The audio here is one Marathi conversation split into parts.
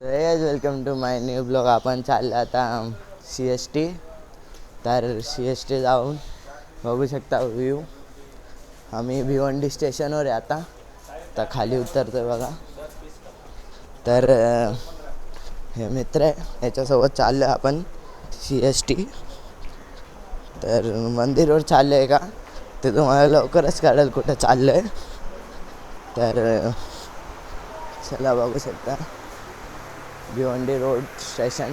Welcome to my new blog. आपण चाललं आता CST. तर CST जाऊन बघू शकता व्ह्यू. आम्ही भिवंडी स्टेशनवर आहे आता खाली उतरतोय बघा. तर हे मित्र आहे, याच्यासोबत चाललो आपण CST. तर मंदिरवर चाललं आहे का ते तुम्हाला लवकरच कळेल कुठं चाललं आहे. तर चला बघू शकता भिवंडी रोड स्टेशन.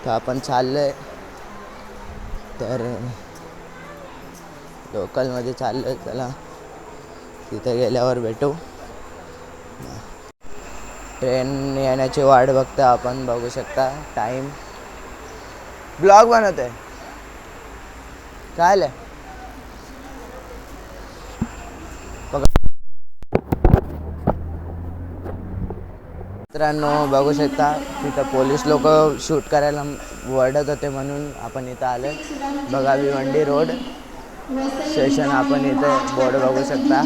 तर आपण चाललो आहे, तर लोकलमध्ये चाललो आहे. चला तिथे गेल्यावर भेटू. ट्रेन येण्याची वाट बघता आपण. बघू शकता टाईम. ब्लॉग बनवत आहे काय आहे. मित्रांनो बघू शकता तिथं पोलीस लोक शूट करायला वरडत होते, म्हणून आपण इथं आलो. बघा भिवंडी रोड स्टेशन. आपण इथे बोर्ड बघू शकता.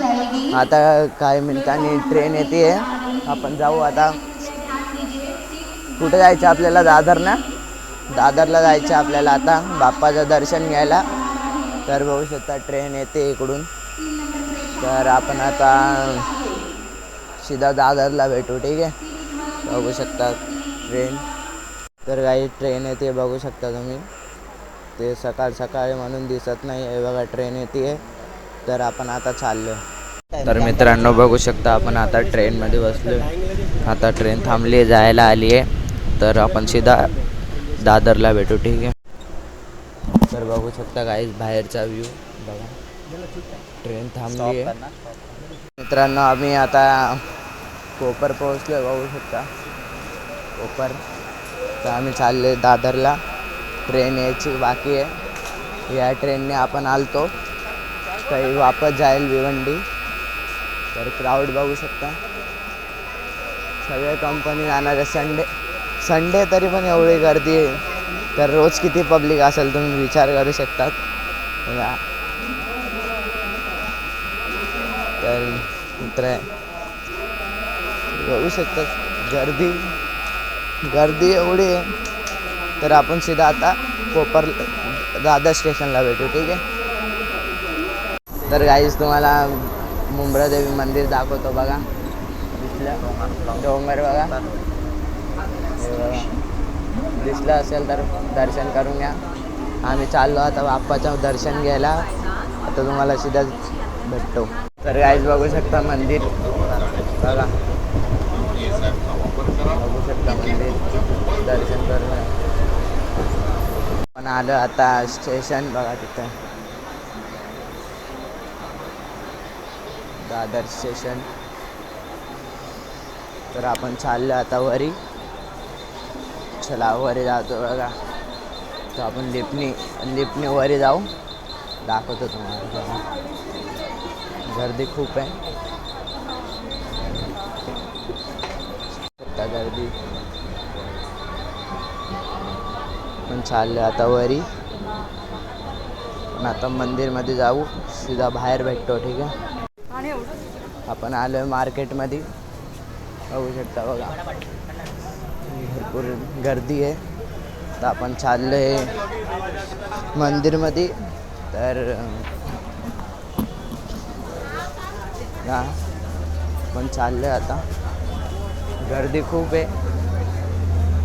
आता काही मिनिटांनी ट्रेन येते. आपण जाऊ आता. कुठे जायचं आपल्याला? दादरला जायचं आपल्याला आता बाप्पाचं दर्शन घ्यायला. तर बघू शकता ट्रेन येते इकडून. तर आपण आता सीधा दादरला भेटू. ठीक आहे, बघू शकता ट्रेन. तर काही ट्रेन येते बघू शकता तुम्ही. ते सकाळी म्हणून दिसत नाही आहे. बघा ट्रेन येते. तर आपण आता चाललो. तर मित्रांनो बघू शकता आपण आता ट्रेनमध्ये बसलो. आता ट्रेन थांबली, जायला आली आहे. तर आपण सीधा दादरला भेटू. ठीक आहे. तर बघू शकता काही बाहेरचा व्ह्यू बघा. ट्रेन थांबली आहे. मित्रांनो आम्ही आता कोपर पोहोचलो. बघू शकता कोपर. तर आम्ही चालले दादरला. ट्रेन यायची बाकी आहे. या ट्रेनने आपण आलतो काही वापस जाईल भिवंडी. तर क्राऊड बघू शकता. सगळे कंपनी जाणार आहे. संडे तरी पण एवढी गर्दी आहे. तर रोज किती पब्लिक असेल तुम्ही विचार करू शकतात. तर मित्र बघू शकतात गर्दी एवढी आहे. तर आपण सीधा आता कोपर दादर स्टेशनला भेटू. ठीक आहे. तर गाईज तुम्हाला मुंब्रादेवी मंदिर दाखवतो बघा. दिसलं डोंगर बघा. दिसलं असेल तर दर्शन करून घ्या. आम्ही चाललो आता बाप्पाचं दर्शन घ्यायला. आता तुम्हाला सीधा भेटतो. तर गाईज बघू शकता मंदिर बघा. बघू शकता मंदिर दर्शन करून पण आलं आता स्टेशन बघा. तिथं दादर स्टेशन. तर आपण चाललो आता वरी. चला वरी जातो बघा. तर आपण लिफ्टने वरी जाऊ. दाखवतो तुम्हाला. गर्दी खूप आहे. गर्दी पण चाललं आता वरी. पण आता मंदिरमध्ये जाऊ. सीधा बाहेर भेटतो. ठीक आहे. आपण आलो मार्केटमध्ये. बघू शकता बघा भरपूर गर्दी आहे. तर आपण चाललो आहे मंदिरमध्ये. तर आपण चाललो आहे आता. गर्दी खूप आहे.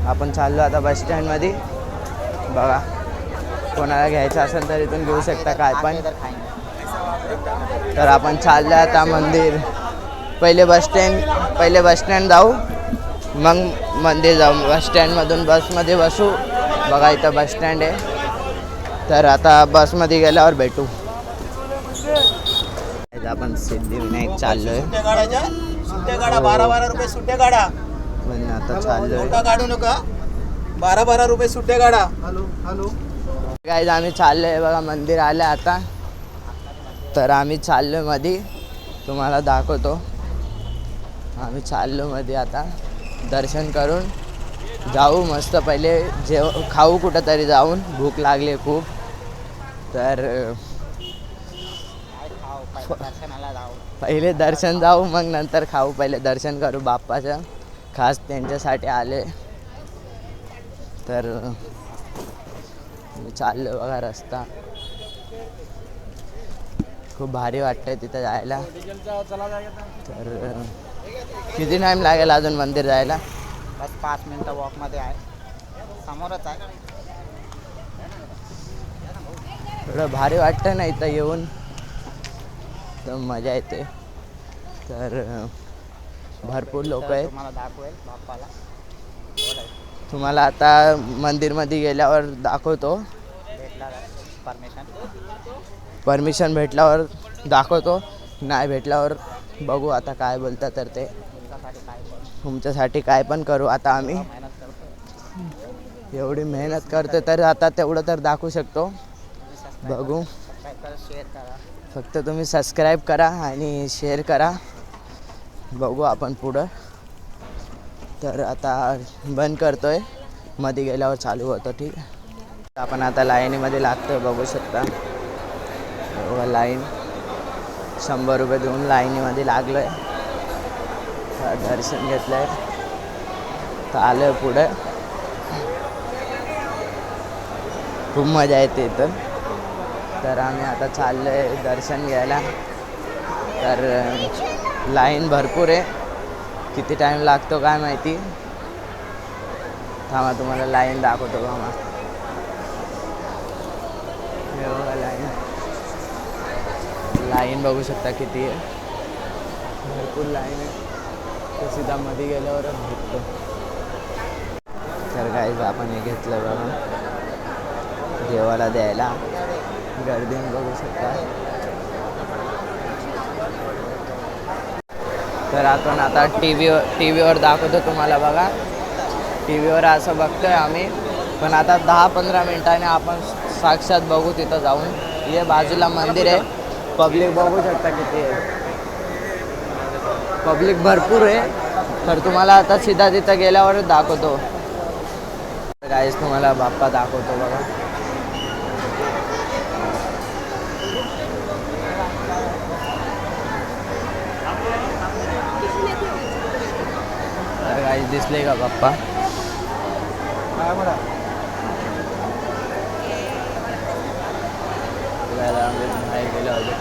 आपण चाललो आता बस स्टँडमध्ये बघा. कोणाला घ्यायचं असेल तर इथून घेऊ शकता काय पण. तर आपण चाललो आता मंदिर. पहिले बस स्टँड जाऊ, मग मंदिर जाऊ. बस स्टँडमधून बसमध्ये बसू. बघा इथं बस स्टँड आहे. तर आता बसमध्ये गेल्यावर भेटू. आपण सिद्धिविनायक चाललोय. सुट्ट्या गाडा 12 रुपये सुट्ट्या गाडा. पण आता चाललोय. काढू नका. 12 रुपये सुट्ट्या गाडा. हॅलो गाईज आम्ही चाललोय बघा. मंदिर आलं आता. तर आम्ही चाललोय मध्ये. तुम्हाला दाखवतो. आम्ही चाललो मध्ये आता. दर्शन करून जाऊ मस्त. पहिले खाऊ कुठं तरी जाऊन. भूक लागली खूप. तर पहिले दर्शन जाऊ, मग नंतर खाऊ. पहिले दर्शन करू बाप्पाचं. खास त्यांच्यासाठी आले. तर मी चाललो बघा रस्ता. खूप भारी वाटतंय तिथं जायला. तर किती टाईम लागेल अजून मंदिर जायला? बस 5 मिनटं वॉकमध्ये आहे, समोरच आहे. थोडं भारी वाटतं ना इथं येऊन, तर मजा येते. तर भरपूर लोक आहेत. तुम्हाला दाखवेल बाप्पाला. तुम्हाला आता मंदिरमध्ये गेल्यावर दाखवतो. भेटला परमिशन भेटल्यावर दाखवतो. नाही भेटल्यावर बघू आता काय बोलता. तर ते तुमच्यासाठी काय पण करू. आता आम्ही मेहनत करतो. एवढी मेहनत करतो तर आता तेवढं तर दाखवू शकतो. बघू. शेअर करा. फक्त तुम्ही सबस्क्राईब करा आणि शेअर करा. बघू आपण पुढं. तर आता बंद करतोय, मध्ये गेल्यावर चालू होतं. ठीक आहे. आपण आता लाईनीमध्ये लागतोय, बघू शकता. बघा लाईन 100 रुपये देऊन लाईनीमध्ये लागलो आहे. दर्शन घेतलं आहे, तर आलं आहे पुढं. खूप मजा येते इथं. तर आम्ही आता चाललो आहे दर्शन घ्यायला. तर लाईन भरपूर आहे. किती टाईम लागतो काय माहिती. थांबा तुम्हाला लाईन दाखवतो. थांबा. हे बघा लाईन बघू शकता किती आहे. भरपूर लाईन आहे. तर सीधा मध्ये गेल्यावरच भेटतो. तर गाईज आपण हे घेतलं बघा देवाला द्यायला. गर्दी बघू शकता. तर आपण आता टी व्हीवर दाखवतो तुम्हाला बघा. टी व्हीवर असं बघतोय आम्ही, पण आता 10-15 मिनिटांनी आपण साक्षात बघू तिथं जाऊन. हे बाजूला मंदिर आहे. पब्लिक बघू शकता किती आहे. पब्लिक भरपूर आहे. तर तुम्हाला आता सीधा तिथं गेल्यावरच दाखवतो. गाईस तुम्हाला बाप्पा दाखवतो बघा. तर गाईस दिसले का बाप्पा? काय म्हणा बाहेर गेलो होतो.